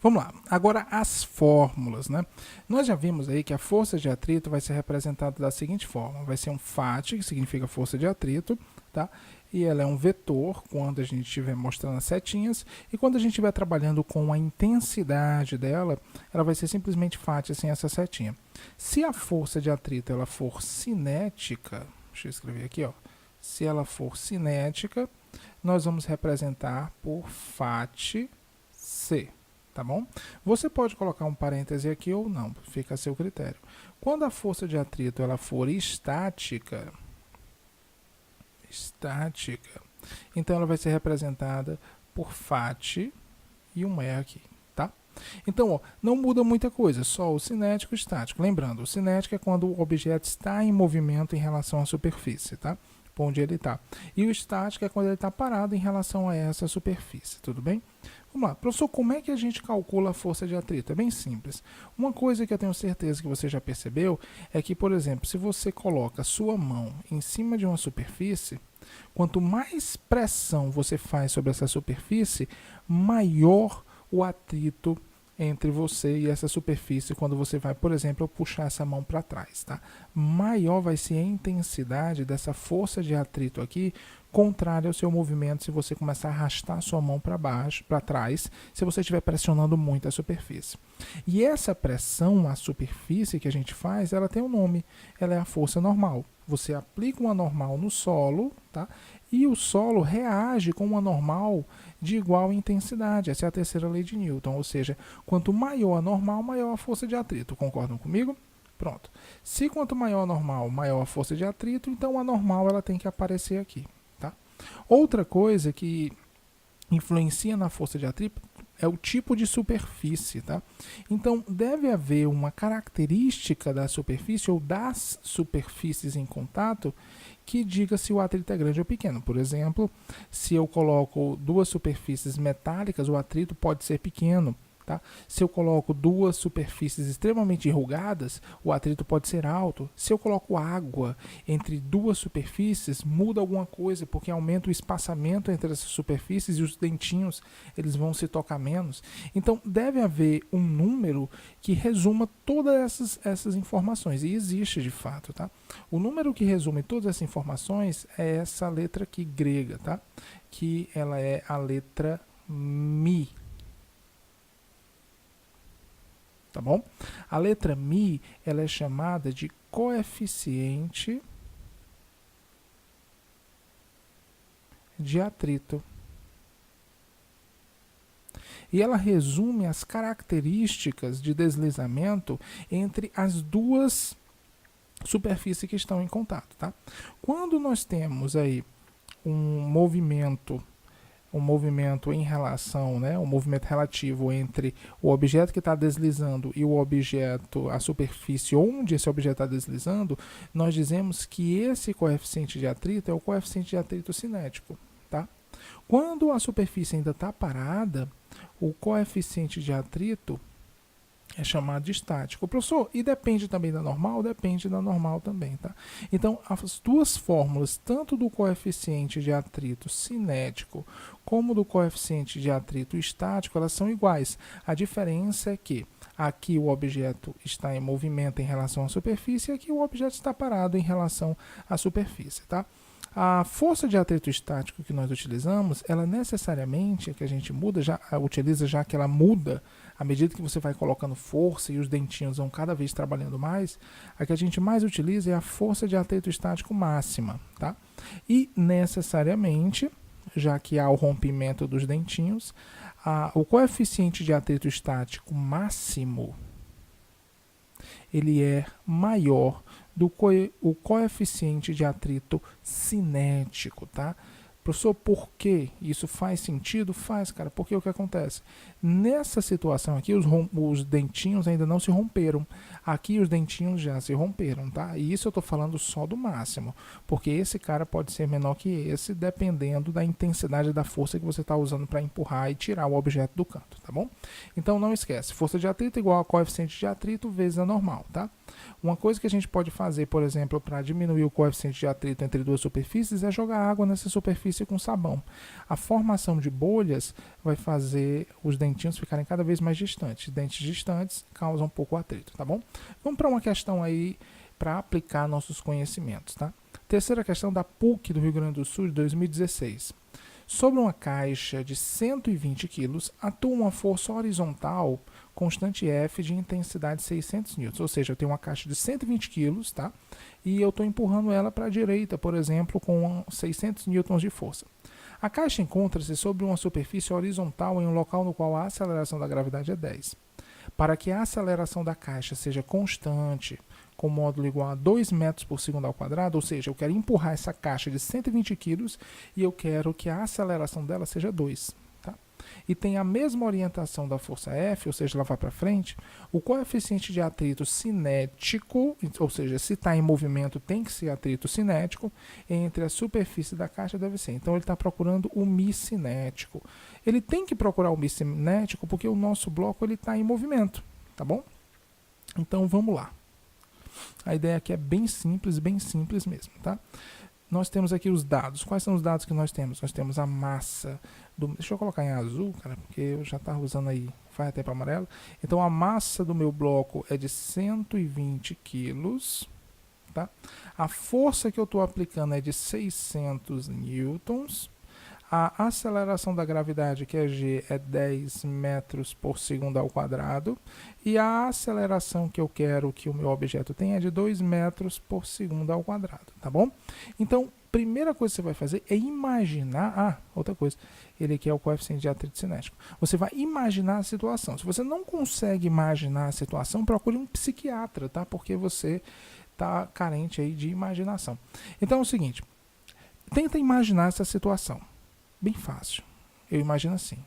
Vamos lá, agora as fórmulas, né? Nós já vimos aí que a força de atrito vai ser representada da seguinte forma, vai ser um FAT, que significa força de atrito, tá? E ela é um vetor quando a gente estiver mostrando as setinhas, e quando a gente estiver trabalhando com a intensidade dela, ela vai ser simplesmente FAT sem essa setinha. Se a força de atrito ela for cinética, deixa eu escrever aqui, ó. Se ela for cinética, nós vamos representar por FAT C. Tá bom? Você pode colocar um parêntese aqui ou não, fica a seu critério. Quando a força de atrito ela for estática, então ela vai ser representada por FAT e um E aqui, tá? Então, ó, não muda muita coisa, só o cinético e o estático. Lembrando, o cinético é quando o objeto está em movimento em relação à superfície, tá? Por onde ele está. E o estático é quando ele está parado em relação a essa superfície, tudo bem? Vamos lá, professor, como é que a gente calcula a força de atrito? É bem simples. Uma coisa que eu tenho certeza que você já percebeu é que, por exemplo, se você coloca a sua mão em cima de uma superfície, quanto mais pressão você faz sobre essa superfície, maior o atrito entre você e essa superfície quando você vai, por exemplo, puxar essa mão para trás, tá? Maior vai ser a intensidade dessa força de atrito aqui, contrária ao seu movimento se você começar a arrastar a sua mão para baixo, para trás, se você estiver pressionando muito a superfície. E essa pressão à superfície que a gente faz, ela tem um nome, ela é a força normal. Você aplica uma normal no solo, tá? E o solo reage com uma normal de igual intensidade. Essa é a terceira lei de Newton, ou seja, quanto maior a normal, maior a força de atrito. Concordam comigo? Pronto. Se quanto maior a normal, maior a força de atrito, então a normal ela tem que aparecer aqui, tá? Outra coisa que influencia na força de atrito é o tipo de superfície, tá? Então, deve haver uma característica da superfície ou das superfícies em contato que diga se o atrito é grande ou pequeno. Por exemplo, se eu coloco duas superfícies metálicas, o atrito pode ser pequeno. Tá? Se eu coloco duas superfícies extremamente enrugadas, o atrito pode ser alto. Se eu coloco água entre duas superfícies, muda alguma coisa, porque aumenta o espaçamento entre essas superfícies e os dentinhos eles vão se tocar menos. Então, deve haver um número que resuma todas essas informações, e existe de fato. Tá? O número que resume todas essas informações é essa letra aqui grega, tá? Que ela é a letra Mi. Tá bom? A letra Mi ela é chamada de coeficiente de atrito. E ela resume as características de deslizamento entre as duas superfícies que estão em contato. Tá? Quando nós temos aí um movimento em relação, né, um movimento relativo entre o objeto que está deslizando e o objeto, a superfície onde esse objeto está deslizando, nós dizemos que esse coeficiente de atrito é o coeficiente de atrito cinético. Tá? Quando a superfície ainda está parada, o coeficiente de atrito é chamado de estático. Professor, e depende também da normal? Depende da normal também, tá? Então, as duas fórmulas, tanto do coeficiente de atrito cinético como do coeficiente de atrito estático, elas são iguais. A diferença é que aqui o objeto está em movimento em relação à superfície e aqui o objeto está parado em relação à superfície, tá? A força de atrito estático que nós utilizamos, ela necessariamente, que a gente utiliza já que ela muda à medida que você vai colocando força e os dentinhos vão cada vez trabalhando mais, a que a gente mais utiliza é a força de atrito estático máxima, tá? E necessariamente, já que há o rompimento dos dentinhos, o coeficiente de atrito estático máximo, ele é maior do o coeficiente de atrito cinético, tá? Professor, por que isso faz sentido? Faz, cara, porque o que acontece? Nessa situação aqui, os dentinhos ainda não se romperam. Aqui os dentinhos já se romperam, tá? E isso eu estou falando só do máximo, porque esse cara pode ser menor que esse, dependendo da intensidade da força que você está usando para empurrar e tirar o objeto do canto, tá bom? Então não esquece, força de atrito igual a coeficiente de atrito vezes a normal, tá? Uma coisa que a gente pode fazer, por exemplo, para diminuir o coeficiente de atrito entre duas superfícies é jogar água nessa superfície com sabão. A formação de bolhas vai fazer os dentinhos ficarem cada vez mais distantes. Dentes distantes causam pouco atrito, tá bom? Vamos para uma questão aí para aplicar nossos conhecimentos, tá? Terceira questão da PUC do Rio Grande do Sul de 2016. Sobre uma caixa de 120 kg, atua uma força horizontal constante F de intensidade 600 N. Ou seja, eu tenho uma caixa de 120 kg, tá? E eu estou empurrando ela para a direita, por exemplo, com 600 N de força. A caixa encontra-se sobre uma superfície horizontal em um local no qual a aceleração da gravidade é 10. Para que a aceleração da caixa seja constante, com módulo igual a 2 metros por segundo ao quadrado, ou seja, eu quero empurrar essa caixa de 120 kg e eu quero que a aceleração dela seja 2. Tá? E tem a mesma orientação da força F, ou seja, ela vai para frente, o coeficiente de atrito cinético, ou seja, se está em movimento tem que ser atrito cinético, entre a superfície da caixa deve ser. Então ele está procurando o μ cinético. Ele tem que procurar o μ cinético porque o nosso bloco está em movimento, tá bom? Então vamos lá. A ideia aqui é bem simples mesmo, tá? Nós temos aqui os dados. Quais são os dados que nós temos? Nós temos a massa do... Deixa eu colocar em azul, cara, porque eu já estava usando aí, vai até para amarelo. Então, a massa do meu bloco é de 120 quilos, tá? A força que eu estou aplicando é de 600 newtons. A aceleração da gravidade, que é g, é 10 metros por segundo ao quadrado. E a aceleração que eu quero que o meu objeto tenha é de 2 metros por segundo ao quadrado, tá bom? Então, primeira coisa que você vai fazer é imaginar... outra coisa, ele aqui é o coeficiente de atrito cinético. Você vai imaginar a situação. Se você não consegue imaginar a situação, procure um psiquiatra, tá? Porque você está carente aí de imaginação. Então é o seguinte, tenta imaginar essa situação. Bem fácil. Eu imagino assim,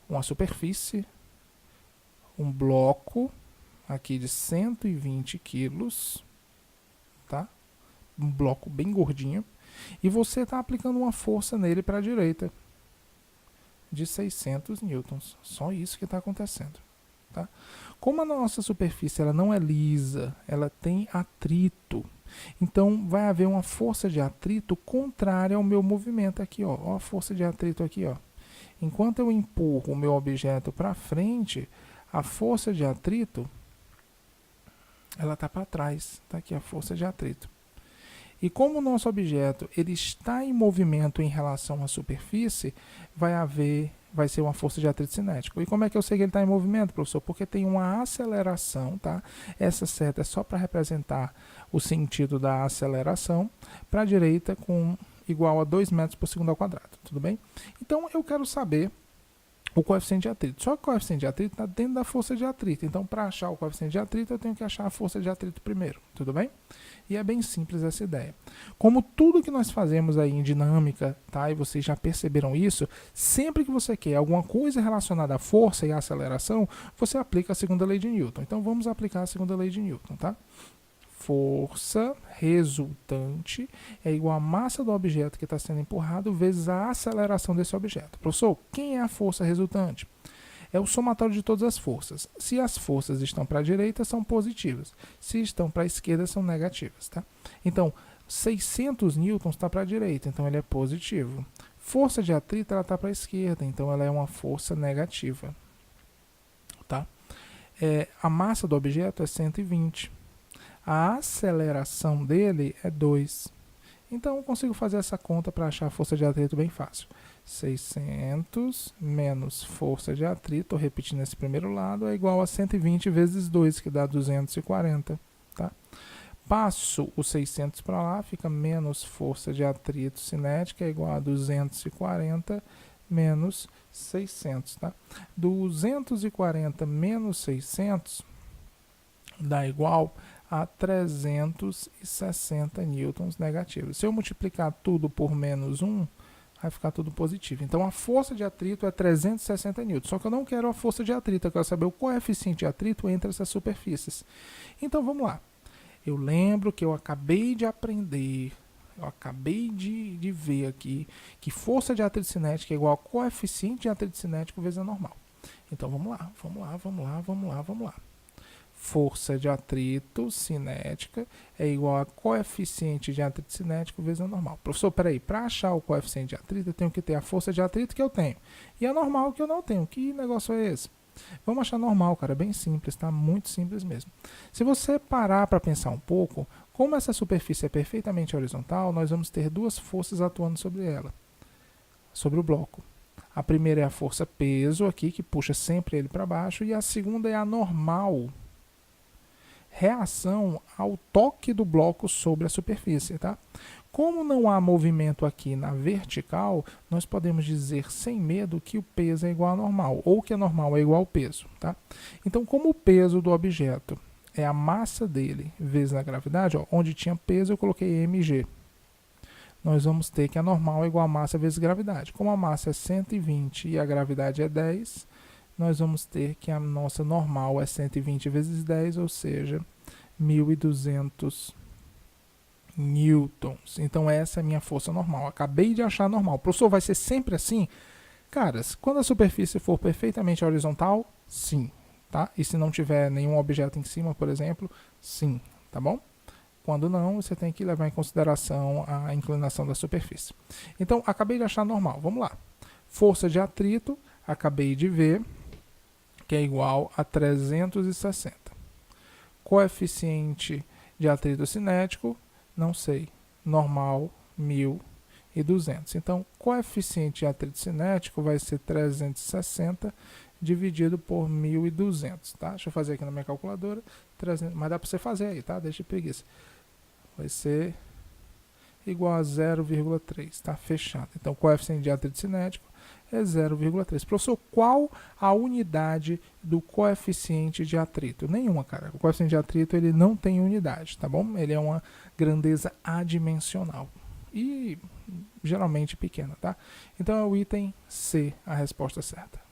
uma superfície, um bloco aqui de 120 quilos, tá? Um bloco bem gordinho, e você está aplicando uma força nele para a direita de 600 newtons. Só isso que está acontecendo, tá? Como a nossa superfície ela não é lisa, ela tem atrito. Então, vai haver uma força de atrito contrária ao meu movimento aqui, ó. Ó a força de atrito aqui, ó. Enquanto eu empurro o meu objeto para frente, a força de atrito, ela está para trás. Tá aqui a força de atrito. E como o nosso objeto ele está em movimento em relação à superfície, vai ser uma força de atrito cinético. E como é que eu sei que ele está em movimento, professor? Porque tem uma aceleração, tá? Essa seta é só para representar o sentido da aceleração, para a direita com igual a 2 metros por segundo ao quadrado, tudo bem? Então eu quero saber o coeficiente de atrito. Só que o coeficiente de atrito está dentro da força de atrito. Então, para achar o coeficiente de atrito, eu tenho que achar a força de atrito primeiro, tudo bem? E é bem simples essa ideia. Como tudo que nós fazemos aí em dinâmica, tá? E vocês já perceberam isso, sempre que você quer alguma coisa relacionada à força e à aceleração, você aplica a segunda lei de Newton. Então, vamos aplicar a segunda lei de Newton, tá? Força resultante é igual à massa do objeto que está sendo empurrado vezes a aceleração desse objeto. Professor, quem é a força resultante? É o somatório de todas as forças. Se as forças estão para a direita, são positivas. Se estão para a esquerda, são negativas. Tá? Então, 600 newtons está para a direita, então ele é positivo. Força de atrito está para a esquerda, então ela é uma força negativa. Tá? A massa do objeto é 120. A aceleração dele é 2. Então, eu consigo fazer essa conta para achar a força de atrito bem fácil. 600 menos força de atrito, repetindo esse primeiro lado, é igual a 120 vezes 2, que dá 240. Tá? Passo o 600 para lá, fica menos força de atrito cinética, é igual a 240 menos 600. Tá? 240 menos 600 dá igual a 360 newtons negativos. Se eu multiplicar tudo por menos 1, vai ficar tudo positivo. Então, a força de atrito é 360 newtons. Só que eu não quero a força de atrito, eu quero saber o coeficiente de atrito entre essas superfícies. Então, vamos lá. Eu lembro que eu acabei de aprender, eu acabei de ver aqui, que força de atrito cinética é igual a coeficiente de atrito cinético vezes a normal. Então, vamos lá. força de atrito cinética é igual a coeficiente de atrito cinético vezes a normal. Professor, peraí, para achar o coeficiente de atrito, eu tenho que ter a força de atrito que eu tenho e a normal que eu não tenho. Que negócio é esse? Vamos achar normal, cara, bem simples, tá? Muito simples mesmo. Se você parar para pensar um pouco, como essa superfície é perfeitamente horizontal, nós vamos ter duas forças atuando sobre ela, sobre o bloco. A primeira é a força peso aqui, que puxa sempre ele para baixo, e a segunda é a normal, reação ao toque do bloco sobre a superfície, tá? Como não há movimento aqui na vertical, nós podemos dizer sem medo que o peso é igual a normal, ou que a normal é igual ao peso, tá? Então, como o peso do objeto é a massa dele vezes a gravidade, ó, onde tinha peso eu coloquei mg, nós vamos ter que a normal é igual a massa vezes gravidade. Como a massa é 120 e a gravidade é 10, nós vamos ter que a nossa normal é 120 vezes 10, ou seja, 1.200 newtons. Então essa é a minha força normal. Acabei de achar normal. Professor, vai ser sempre assim? Caras, quando a superfície for perfeitamente horizontal, sim, tá? E se não tiver nenhum objeto em cima, por exemplo, sim, tá bom? Quando não, você tem que levar em consideração a inclinação da superfície. Então, acabei de achar normal. Vamos lá. Força de atrito, acabei de ver, que é igual a 360. Coeficiente de atrito cinético, não sei. Normal, 1.200. Então, coeficiente de atrito cinético vai ser 360 dividido por 1.200, tá? Deixa eu fazer aqui na minha calculadora. 300, mas dá para você fazer aí, tá? Deixa de preguiça. Vai ser igual a 0,3, tá? Fechado. Então, o coeficiente de atrito cinético é 0,3. Professor, qual a unidade do coeficiente de atrito? Nenhuma, cara. O coeficiente de atrito ele não tem unidade, tá bom? Ele é uma grandeza adimensional e geralmente pequena, tá? Então é o item C a resposta certa.